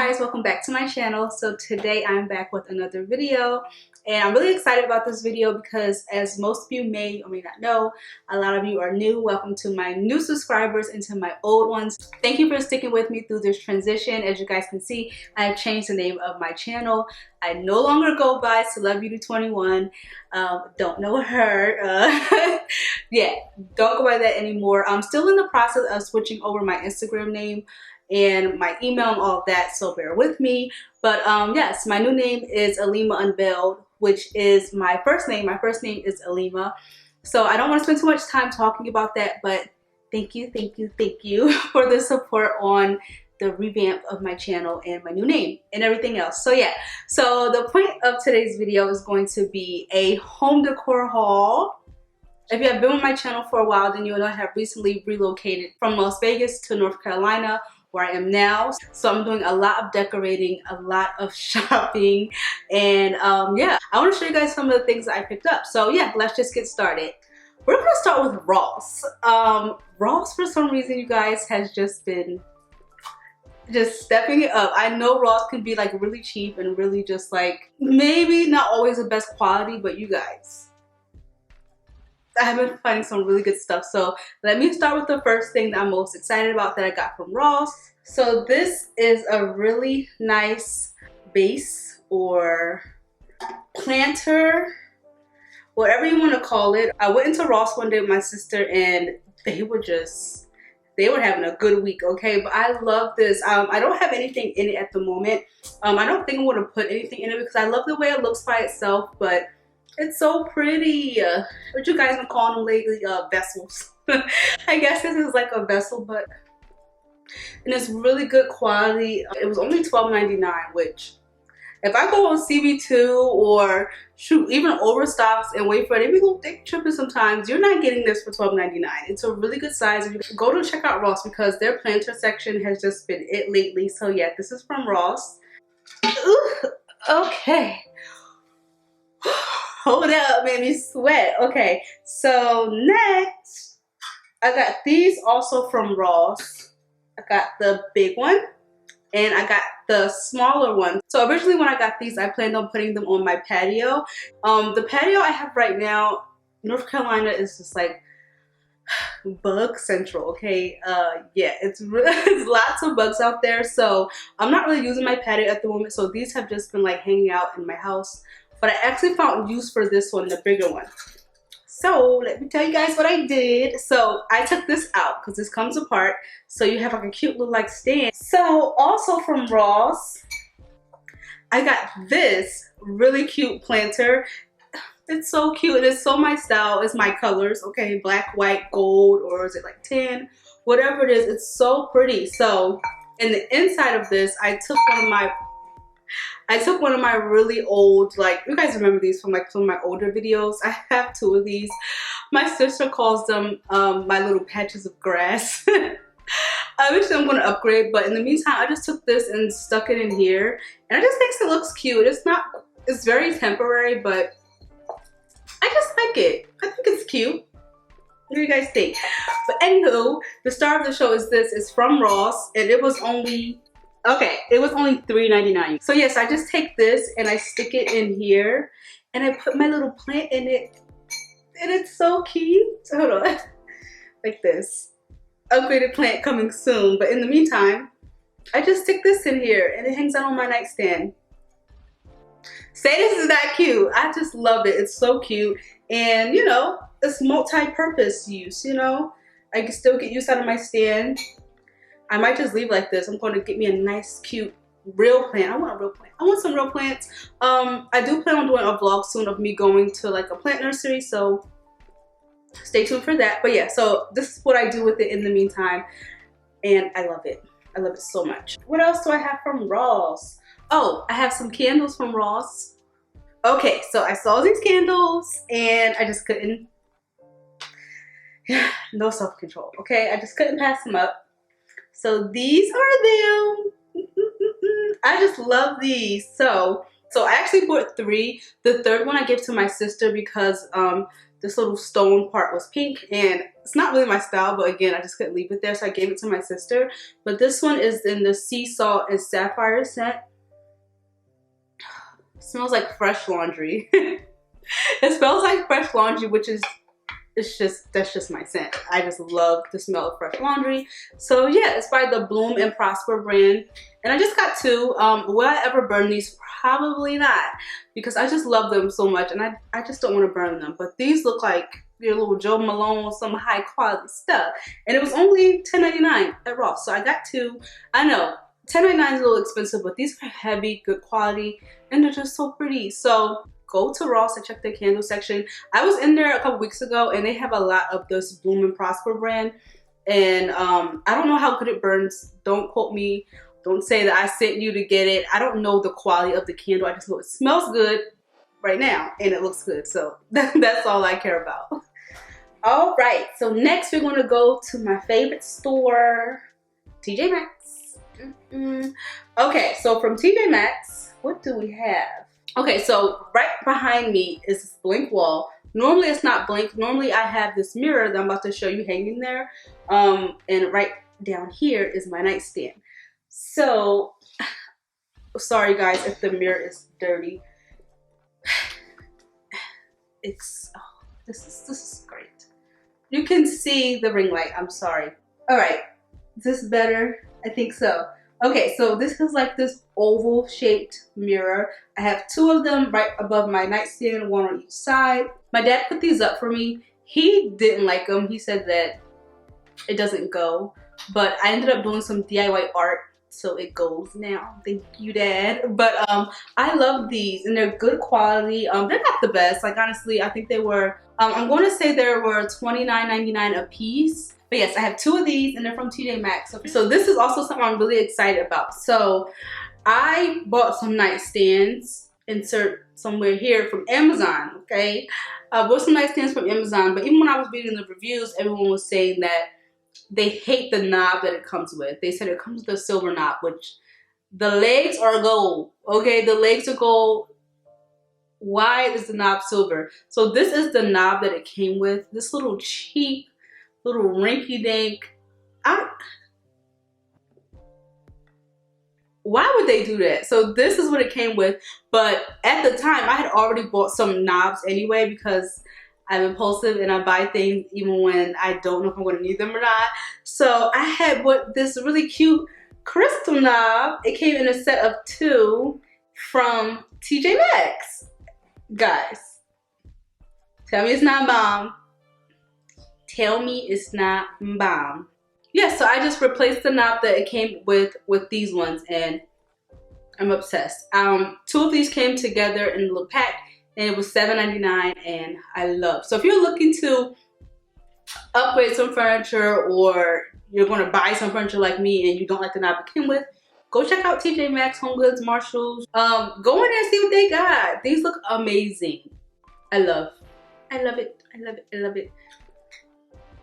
guys, welcome back to my channel. So today I'm back with another video, and I'm really excited about this video because, as most of you may or may not know, a lot of you are new. Welcome to my new subscribers and to my old ones. Thank you for sticking with me through this transition. As you guys can see, I have changed the name of my channel. I no longer go by CeleBeauty21. Don't know her. Yeah, don't go by that anymore. I'm still in the process of switching over my Instagram name and my email and all of that, so bear with me. But yes, my new name is Alimah Unveiled, which is my first name. My first name is Alimah. So I don't want to spend too much time talking about that, but thank you for the support on the revamp of my channel and my new name and everything else. So yeah, so the point of today's video is going to be a home decor haul. If you have been on my channel for a while, then you'll know I have recently relocated from Las Vegas to North Carolina, where I am now. So I'm doing a lot of decorating, a lot of shopping, and yeah, I want to show you guys some of the things that I picked up. So yeah, let's just get started. We're gonna start with Ross. Ross, for some reason, you guys, has just been stepping it up. I know Ross can be like really cheap and really just like maybe not always the best quality, but you guys, I have been finding some really good stuff. So let me start with the first thing that I'm most excited about that I got from Ross. So this is a really nice base or planter, whatever you want to call it. I went into Ross one day with my sister and they were having a good week, okay? But I love this. I don't have anything in it at the moment. I don't think I'm going to put anything in it because I love the way it looks by itself, but it's so pretty. What you guys been calling them lately? Vessels. I guess this is like a vessel, and it's really good quality. It was only $12.99, which if I go on CB2 or shoot even Overstocks and wait for it, they go thick tripping sometimes. You're not getting this for $12.99. It's a really good size. Go to check out Ross because their planter section has just been it lately. So yeah, this is from Ross. Ooh, okay. Hold up, made me sweat. Okay, so next, I got these also from Ross. I got the big one and I got the smaller one. So originally when I got these, I planned on putting them on my patio. The patio I have right now, North Carolina, is just like bug central, okay? Yeah, it's lots of bugs out there. So I'm not really using my patio at the moment. So these have just been like hanging out in my house. But I actually found use for this one, the bigger one. So let me tell you guys what I did. So I took this out because this comes apart. So you have like a cute little like stand. So also from Ross, I got this really cute planter. It's so cute. It's so my style. It's my colors. Okay, black, white, gold, or is it like tan? Whatever it is, it's so pretty. So in the inside of this, I took one of my really old, like, you guys remember these from like some of my older videos. I have two of these. My sister calls them my little patches of grass. Eventually I'm going to upgrade, but in the meantime I just took this and stuck it in here, and I just think it looks cute. It's very temporary, but I just like it. I think it's cute. What do you guys think? But anywho, the star of the show is this. It's from Ross, and it was only $3.99. So yes, I just take this and I stick it in here and I put my little plant in it, and it's so cute. Hold on. Like this. Upgraded plant coming soon. But in the meantime, I just stick this in here and it hangs out on my nightstand. Say this is not cute. I just love it. It's so cute. And you know, it's multi-purpose use, you know. I can still get use out of my stand. I might just leave like this. I'm going to get me a nice, cute, real plant. I want a real plant. I want some real plants. I do plan on doing a vlog soon of me going to like a plant nursery, so stay tuned for that. But yeah, so this is what I do with it in the meantime, and I love it. I love it so much. What else do I have from Ross? Oh, I have some candles from Ross. Okay, so I saw these candles, and I just couldn't. No self-control, okay? I just couldn't pass them up. So these are them. I just love these. So I actually bought 3. The third one I gave to my sister because this little stone part was pink, and it's not really my style, but again, I just couldn't leave it there, so I gave it to my sister. But this one is in the Sea Salt and Sapphire scent. It smells like fresh laundry. It smells like fresh laundry, which is, that's just my scent. I just love the smell of fresh laundry. So yeah, it's by the Bloom and Prosper brand, and I just got 2. Will I ever burn these? Probably not, because I just love them so much, and I just don't want to burn them. But these look like your little Joe Malone, some high quality stuff, and it was only $10.99 at Ross, so I got 2. I know $10.99 is a little expensive, but these are heavy, good quality, and they're just so pretty. So go to Ross and check the candle section. I was in there a couple weeks ago, and they have a lot of this Bloom and Prosper brand, and I don't know how good it burns. Don't quote me. Don't say that I sent you to get it. I don't know the quality of the candle. I just know it smells good right now, and it looks good. So that's all I care about. All right, so next we're going to go to my favorite store, TJ Maxx. Okay, so from TJ Maxx, what do we have? Okay, so right behind me is this blank wall. Normally it's not blank. Normally I have this mirror that I'm about to show you hanging there. And right down here is my nightstand. So, sorry guys if the mirror is dirty. It's, oh, this is great. You can see the ring light, I'm sorry. All right, is this better? I think so. Okay, so this is like this oval shaped mirror. I have 2 of them right above my nightstand, 1 on each side. My dad put these up for me. He didn't like them. He said that it doesn't go, but I ended up doing some DIY art, so it goes now. Thank you, Dad. But I love these, and they're good quality. They're not the best. Like honestly, I think they were, I'm going to say there were $29.99 a piece. But yes, I have 2 of these, and they're from TJ Maxx. So this is also something I'm really excited about. So I bought some nightstands, insert somewhere here, from Amazon, okay? I bought some nightstands from Amazon, but even when I was reading the reviews, everyone was saying that they hate the knob that it comes with. They said it comes with a silver knob, which the legs are gold, okay? The legs are gold. Why is the knob silver? So this is the knob that it came with. This little cheap, little rinky-dink. Why would they do that? So this is what it came with, but at the time I had already bought some knobs anyway, because I'm impulsive and I buy things even when I don't know if I'm going to need them or not. So I had bought this really cute crystal knob. It came in a set of 2 from TJ Maxx. Guys, tell me it's not bomb. Tell me it's not bomb. Yeah, so I just replaced the knob that it came with these ones, and I'm obsessed. 2 of these came together in a little pack, and it was $7.99, and I love. So if you're looking to upgrade some furniture, or you're going to buy some furniture like me and you don't like the knob it came with, go check out TJ Maxx, Homegoods, Marshalls. Go in there and see what they got. These look amazing. I love it. I love it. I love it.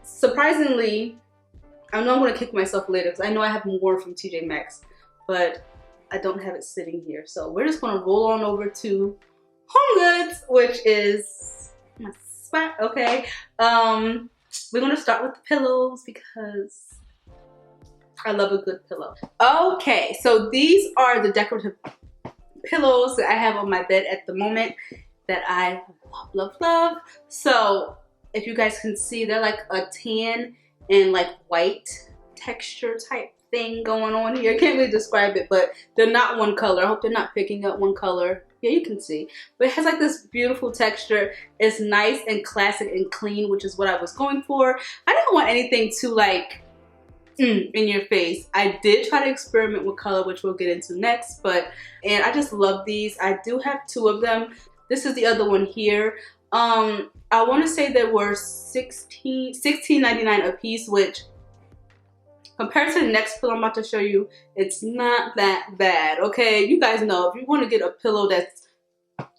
Surprisingly, I know I'm going to kick myself later because I know I have more from TJ Maxx, but I don't have it sitting here. So we're just going to roll on over to Homegoods, which is my spot, okay? We're going to start with the pillows because I love a good pillow. Okay, so these are the decorative pillows that I have on my bed at the moment that I love. So if you guys can see, they're like a tan and like white texture type thing going on here. I can't really describe it, but they're not one color. I hope they're not picking up one color. Yeah, you can see. But it has like this beautiful texture. It's nice and classic and clean, which is what I was going for. I didn't want anything too like in your face. I did try to experiment with color, which we'll get into next, and I just love these. I do have 2 of them. This is the other one here. I want to say there were $16.99 a piece, which compared to the next pillow I'm about to show you, it's not that bad, okay? You guys know if you want to get a pillow that's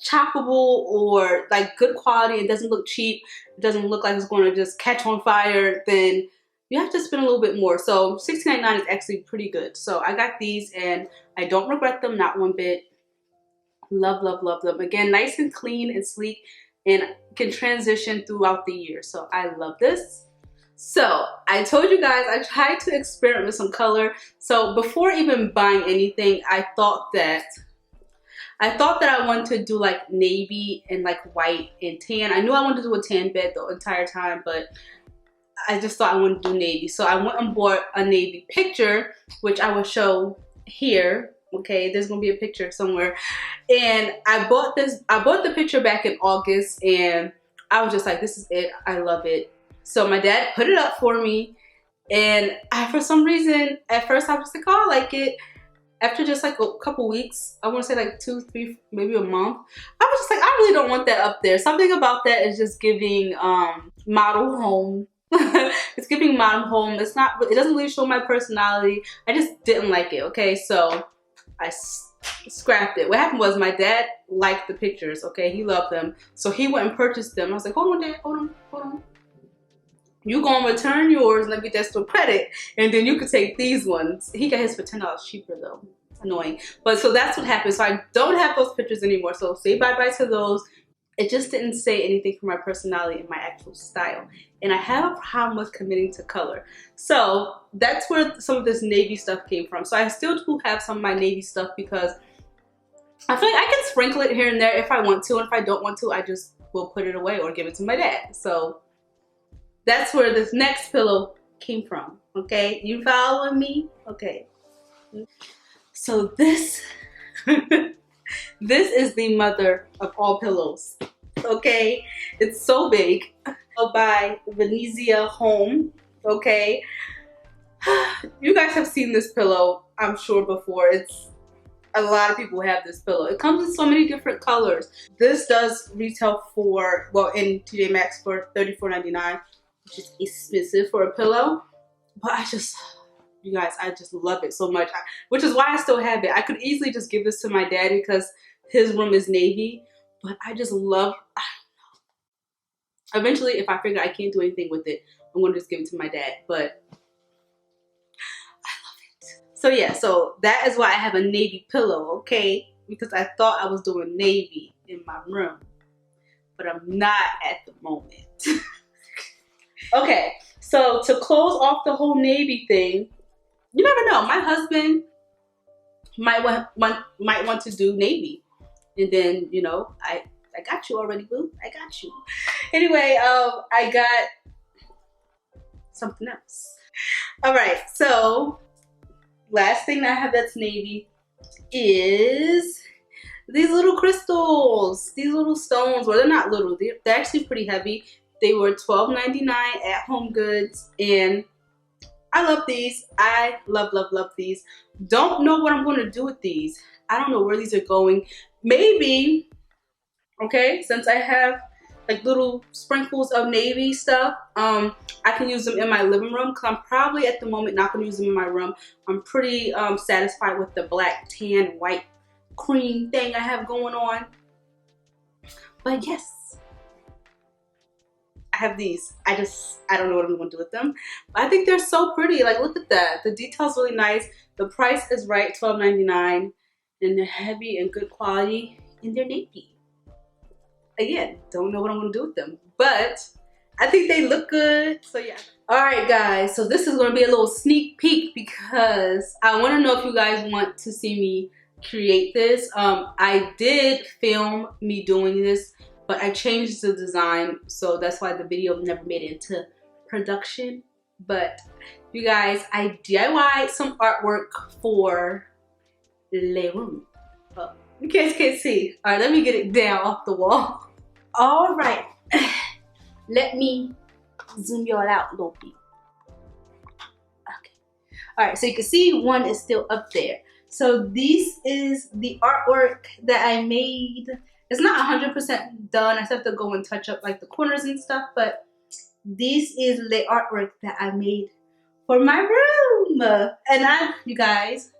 choppable or like good quality, it doesn't look cheap, it doesn't look like it's going to just catch on fire, then you have to spend a little bit more. So $16.99 is actually pretty good. So I got these and I don't regret them, not one bit. Love them. Again, nice and clean and sleek. and can transition throughout the year. So I love this. So I told you guys I tried to experiment with some color. So before even buying anything, I thought that I wanted to do like navy and like white and tan. I knew I wanted to do a tan bed the entire time, but I just thought I wanted to do navy. So I went and bought a navy picture, which I will show here. Okay, there's gonna be a picture somewhere. And I bought the picture back in August, and I was just like, this is it. I love it. So my dad put it up for me, and for some reason, at first I was like, oh, I like it. After just like a couple weeks, I want to say like 2, 3, maybe a month, I was just like, I really don't want that up there. Something about that is just giving model home. It's giving model home. It doesn't really show my personality. I just didn't like it. Okay, so I scrapped it. What happened was my dad liked the pictures. Okay, he loved them, so he went and purchased them. I was like, hold on, Dad, hold on. You gonna return yours and let me just for credit, and then you could take these ones. He got his for $10 cheaper though. Annoying. But so that's what happened. So I don't have those pictures anymore. So say bye-bye to those. It just didn't say anything for my personality and my actual style. And I have a problem with committing to color. So that's where some of this navy stuff came from. So I still do have some of my navy stuff because I feel like I can sprinkle it here and there if I want to. And if I don't want to, I just will put it away or give it to my dad. So that's where this next pillow came from. Okay, you following me? Okay. So this, this is the mother of all pillows. Okay, it's so big. By Venezia Home. Okay, you guys have seen this pillow, I'm sure, before. A lot of people have this pillow. It comes in so many different colors. This does retail for, well, in TJ Maxx for $34.99, which is expensive for a pillow. But you guys, I just love it so much, which is why I still have it. I could easily just give this to my daddy because his room is navy, but I just love, I don't know. Eventually, if I figure I can't do anything with it, I'm gonna just give it to my dad, but I love it. So yeah, so that is why I have a navy pillow, okay? Because I thought I was doing navy in my room, but I'm not at the moment. Okay, so to close off the whole navy thing, you never know. My husband might want to do navy, and then, you know, I got you already, boo. I got you. Anyway, I got something else. All right, so last thing I have that's navy is these little crystals, these little stones. Well, they're not little. They're actually pretty heavy. They were $12.99 at Homegoods, and I love these. I love these. Don't know what I'm going to do with these. I don't know where these are going. Maybe, okay, since I have like little sprinkles of navy stuff, I can use them in my living room, because I'm probably at the moment not going to use them in my room. I'm pretty satisfied with the black, tan, white, cream thing I have going on. But yes, I have these. I don't know what I'm going to do with them. But I think they're so pretty. Like, look at that. The detail's really nice. The price is right, $12.99. And they're heavy and good quality. And they're navy. Again, don't know what I'm going to do with them. But I think they look good. So yeah. Alright guys, so this is going to be a little sneak peek, because I want to know if you guys want to see me create this. I did film me doing this, but I changed the design, so that's why the video never made it into production. But you guys, I DIY'd some artwork for Le Room. Oh, you guys can't see. All right, let me get it down off the wall. All right, let me zoom y'all out a little bit. Okay. All right, so you can see one is still up there. So this is the artwork that I made. It's not 100% done. I still have to go and touch up like the corners and stuff, but this is the artwork that I made for my room. And you guys,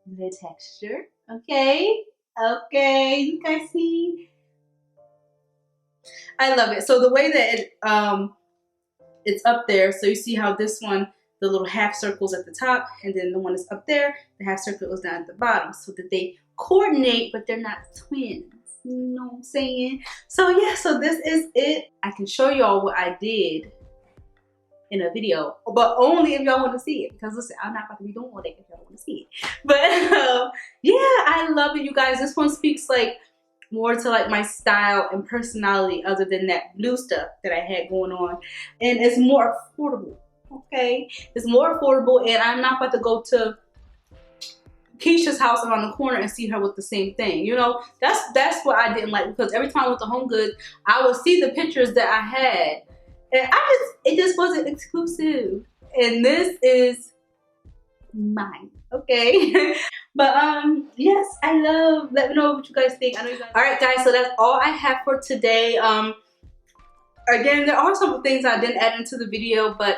the texture, okay? Okay, you guys see? I love it. So the way that it's up there, so you see how this one, the little half circles at the top, and then the one is up there, the half circle is down at the bottom, so that they coordinate, but they're not twins. You know what I'm saying? So yeah, so this is it. I can show y'all what I did in a video, but only if y'all want to see it, because listen, I'm not about to be doing all that if y'all want to see it. But yeah, I love it, you guys. This one speaks like more to like my style and personality, other than that blue stuff that I had going on, and it's more affordable. Okay, it's more affordable, and I'm not about to go to Keisha's house around the corner and see her with the same thing. You know, that's what I didn't like, because every time I went to HomeGoods, I would see the pictures that I had, and it just wasn't exclusive. And this is mine, okay? But yes, I love. Let me know what you guys think. I know you guys. All right, guys. So that's all I have for today. Again, there are some things I didn't add into the video, but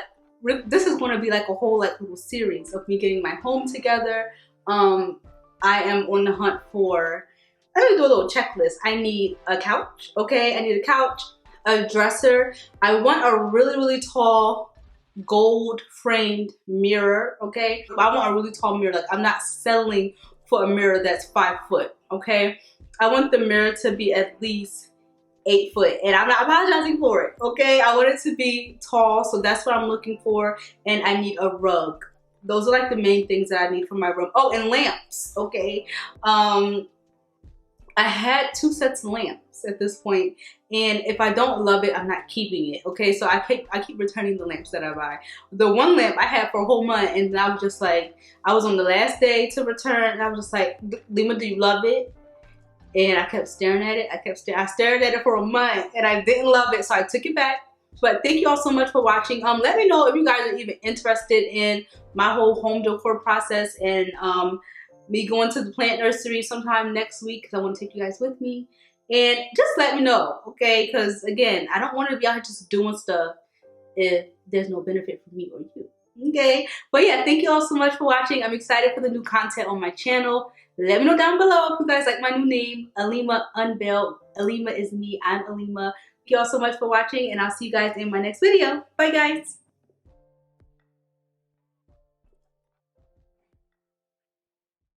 this is going to be like a whole like little series of me getting my home together. I am on the hunt for. Let me do a little checklist. I need a couch. Okay, I need a couch, a dresser. I want a really tall gold framed mirror. Okay, I want a really tall mirror. Like, I'm not settling for a mirror that's 5 foot. Okay, I want the mirror to be at least 8 foot, and I'm not apologizing for it. Okay, I want it to be tall, so that's what I'm looking for. And I need a rug. Those are like the main things that I need for my room. Oh, and lamps. Okay, I had 2 sets of lamps at this point, and if I don't love it, I'm not keeping it. Okay, so I keep returning the lamps that I buy. The one lamp I had for a whole month, and I was just like, I was on the last day to return, and I was just like, Lima, do you love it? And I kept staring at it. I stared at it for a month, and I didn't love it, so I took it back. But thank you all so much for watching. Let me know if you guys are even interested in my whole home decor process, and me going to the plant nursery sometime next week, because I want to take you guys with me. And just let me know, okay? Because again, I don't want to be out here just doing stuff if there's no benefit for me or you. Okay? But yeah, thank you all so much for watching. I'm excited for the new content on my channel. Let me know down below if you guys like my new name, Alimah Unveiled. Alimah is me. I'm Alimah. Thank you all so much for watching, and I'll see you guys in my next video. Bye, guys.